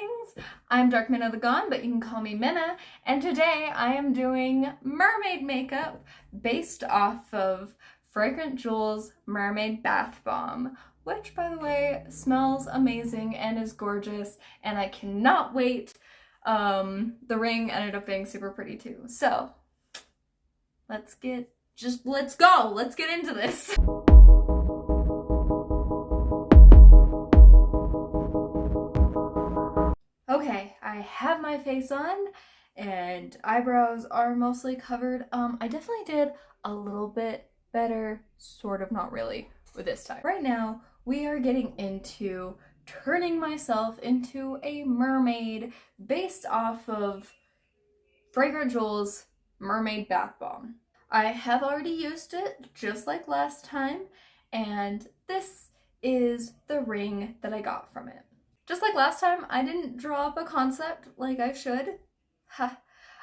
darlings! I'm Dark Minna the Gone, but you can call me Minna, and today I am doing mermaid makeup based off of Fragrant Jewels Mermaid Bathbomb, which, by the way, smells amazing and is gorgeous, and I cannot wait. The ring ended up being super pretty too. So, let's go! Let's get into this! Okay, I have my face on and eyebrows are mostly covered. I definitely did a little bit better, sort of, not really, with this time. Right now, we are getting into turning myself into a mermaid based off of Fragrant Jewels Mermaid Bathbomb. I have already used it, just like last time, and this is the ring that I got from it. Just like last time, I didn't draw up a concept like I should.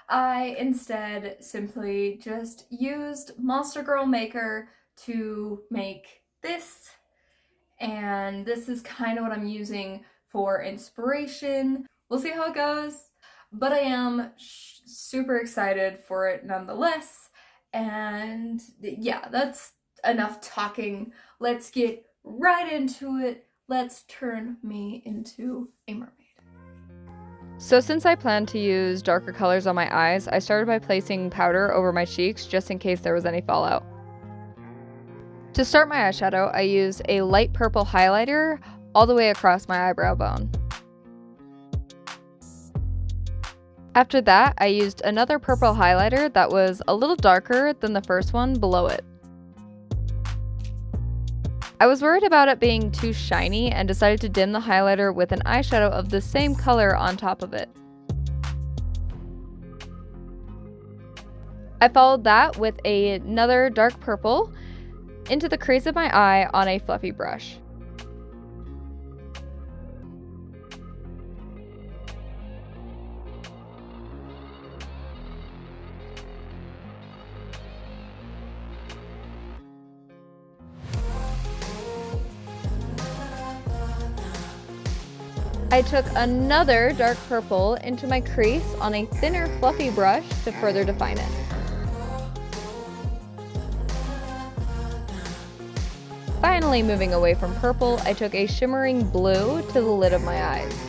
I instead simply just used Monster Girl Maker to make this, and this is kind of what I'm using for inspiration. We'll see how it goes, but I am super excited for it nonetheless. And yeah, that's enough talking. Let's get right into it. Let's turn me into a mermaid. So since I planned to use darker colors on my eyes, I started by placing powder over my cheeks just in case there was any fallout. To start my eyeshadow, I used a light purple highlighter all the way across my eyebrow bone. After that, I used another purple highlighter that was a little darker than the first one below it. I was worried about it being too shiny and decided to dim the highlighter with an eyeshadow of the same color on top of it. I followed that with another dark purple into the crease of my eye on a fluffy brush. I took another dark purple into my crease on a thinner fluffy brush to further define it. Finally, moving away from purple, I took a shimmering blue to the lid of my eyes.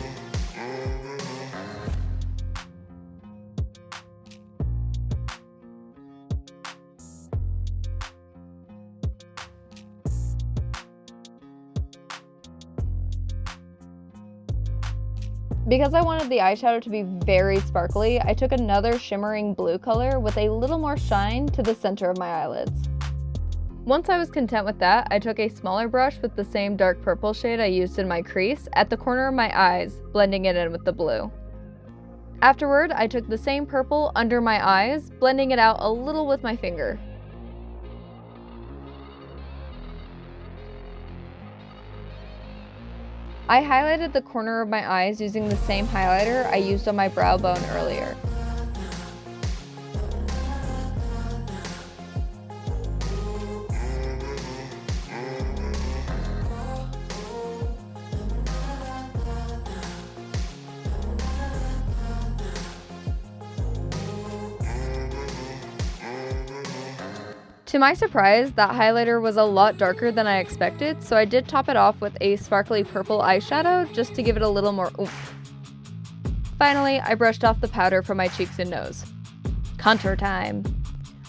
Because I wanted the eyeshadow to be very sparkly, I took another shimmering blue color with a little more shine to the center of my eyelids. Once I was content with that, I took a smaller brush with the same dark purple shade I used in my crease at the corner of my eyes, blending it in with the blue. Afterward, I took the same purple under my eyes, blending it out a little with my finger. I highlighted the corner of my eyes using the same highlighter I used on my brow bone earlier. To my surprise, that highlighter was a lot darker than I expected, so I did top it off with a sparkly purple eyeshadow just to give it a little more oomph. Finally, I brushed off the powder from my cheeks and nose. Contour time!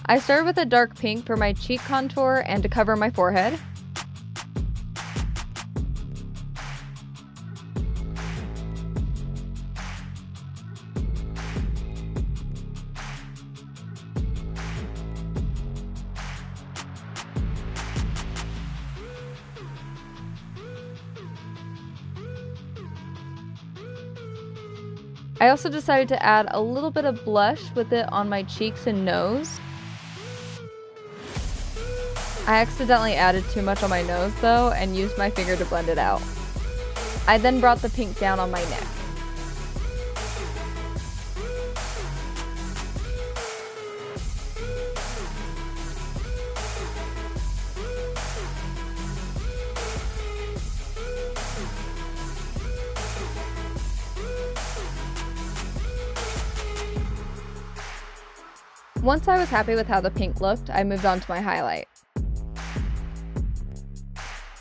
I started with a dark pink for my cheek contour and to cover my forehead. I also decided to add a little bit of blush with it on my cheeks and nose. I accidentally added too much on my nose though and used my finger to blend it out. I then brought the pink down on my neck. Once I was happy with how the pink looked, I moved on to my highlight.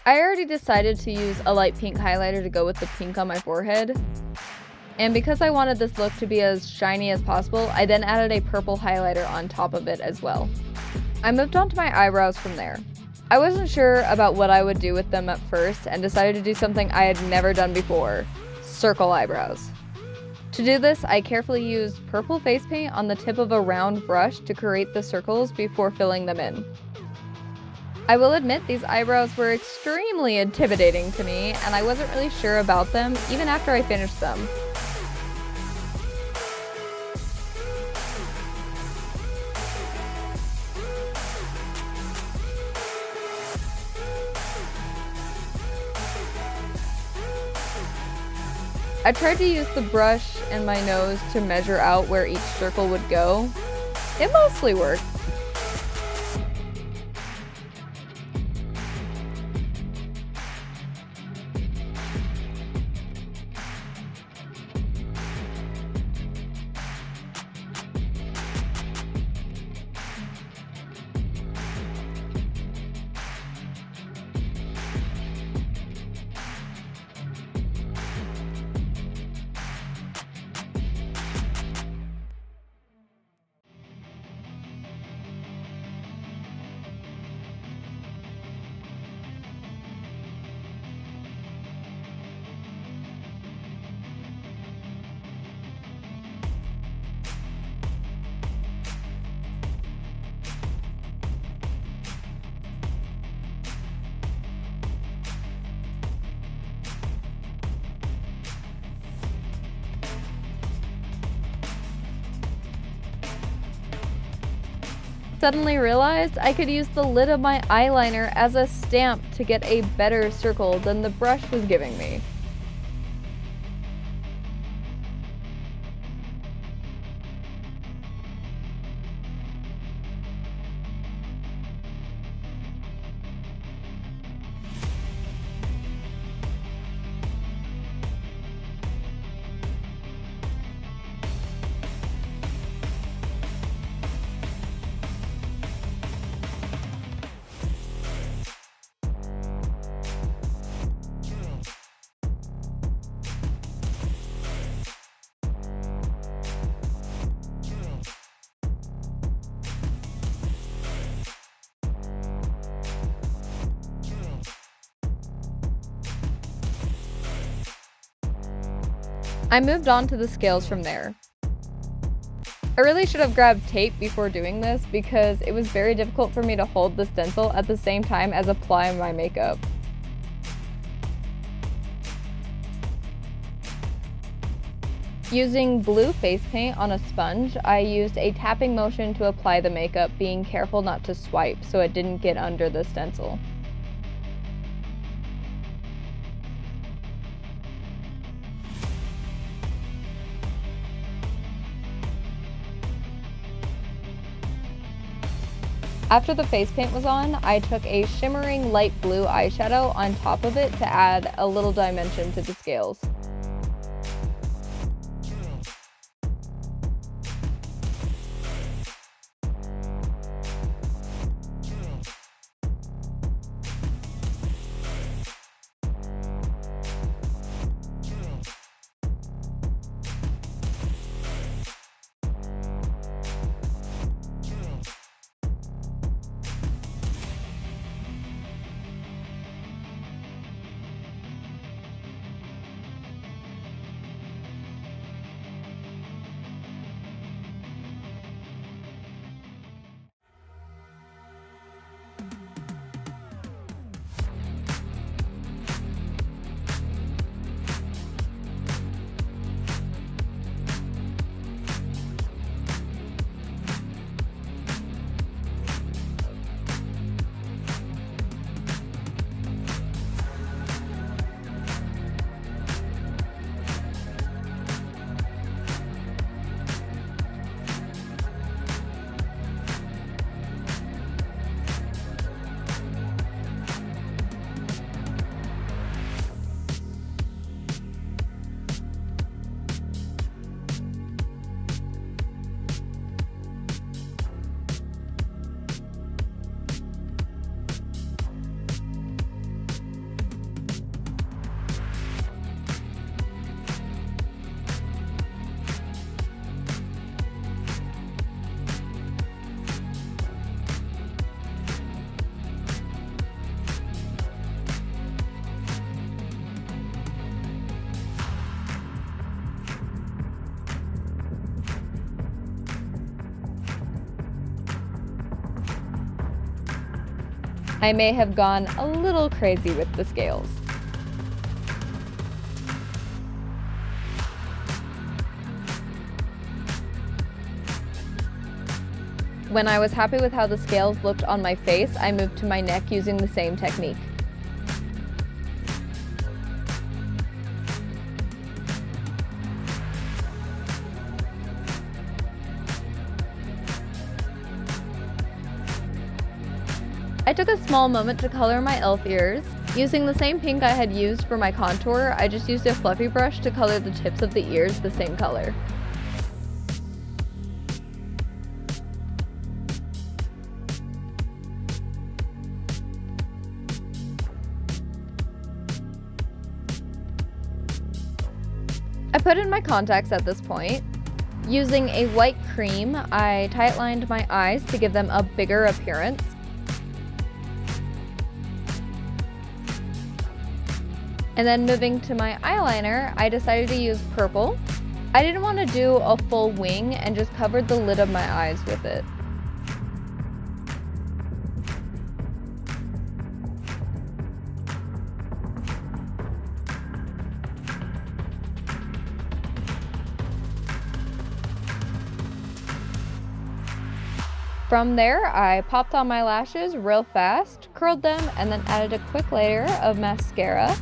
I already decided to use a light pink highlighter to go with the pink on my forehead. And because I wanted this look to be as shiny as possible, I then added a purple highlighter on top of it as well. I moved on to my eyebrows from there. I wasn't sure about what I would do with them at first and decided to do something I had never done before: circle eyebrows. To do this, I carefully used purple face paint on the tip of a round brush to create the circles before filling them in. I will admit these eyebrows were extremely intimidating to me, and I wasn't really sure about them even after I finished them. I tried to use the brush and my nose to measure out where each circle would go. It mostly worked. Suddenly realized I could use the lid of my eyeliner as a stamp to get a better circle than the brush was giving me. I moved on to the scales from there. I really should have grabbed tape before doing this because it was very difficult for me to hold the stencil at the same time as applying my makeup. Using blue face paint on a sponge, I used a tapping motion to apply the makeup, being careful not to swipe so it didn't get under the stencil. After the face paint was on, I took a shimmering light blue eyeshadow on top of it to add a little dimension to the scales. I may have gone a little crazy with the scales. When I was happy with how the scales looked on my face, I moved to my neck using the same technique. I took a small moment to color my elf ears. Using the same pink I had used for my contour, I just used a fluffy brush to color the tips of the ears the same color. I put in my contacts at this point. Using a white cream, I tight lined my eyes to give them a bigger appearance. And then moving to my eyeliner, I decided to use purple. I didn't want to do a full wing and just covered the lid of my eyes with it. From there, I popped on my lashes real fast, curled them, and then added a quick layer of mascara.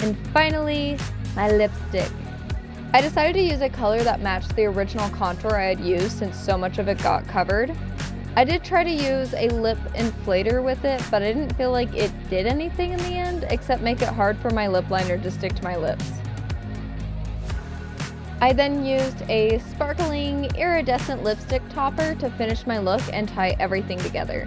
And finally, my lipstick. I decided to use a color that matched the original contour I had used since so much of it got covered. I did try to use a lip inflator with it, but I didn't feel like it did anything in the end, except make it hard for my lip liner to stick to my lips. I then used a sparkling iridescent lipstick topper to finish my look and tie everything together.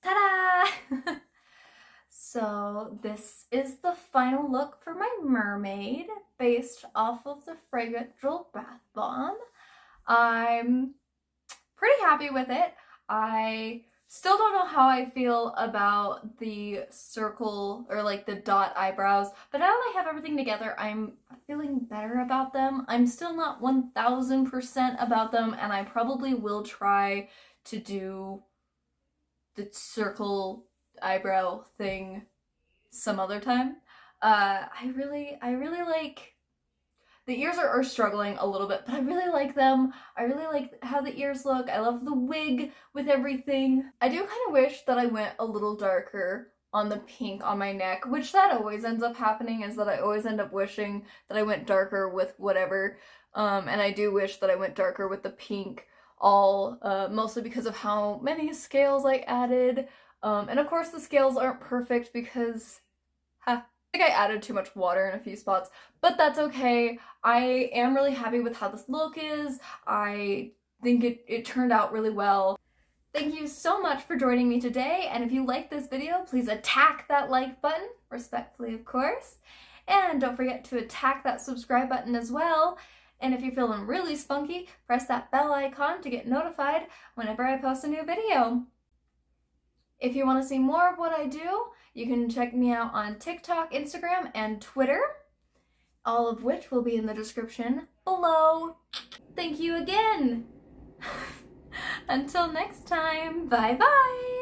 Ta-da! So this is the final look for my mermaid based off of the Fragrant Jewels Bath Bomb. I'm pretty happy with it. I still don't know how I feel about the circle or like the dot eyebrows, but now that I have everything together, I'm feeling better about them. I'm still not 1000% about them, and I probably will try to do the circle eyebrow thing some other time. I really like the ears are struggling a little bit, but I really like them. I really like how the ears look. I love the wig with everything. I do kind of wish that I went a little darker on the pink on my neck, which that always ends up happening, is that I always end up wishing that I went darker with whatever. And I do wish that I went darker with the pink, all mostly because of how many scales I added. And of course the scales aren't perfect because I think I added too much water in a few spots, but that's okay. I am really happy with how this look is. I think it turned out really well. Thank you so much for joining me today, and if you like this video, please attack that like button, respectfully of course, and don't forget to attack that subscribe button as well. And if you're feeling really spunky, press that bell icon to get notified whenever I post a new video. If you want to see more of what I do, you can check me out on TikTok, Instagram, and Twitter, all of which will be in the description below. Thank you again! Until next time, bye-bye!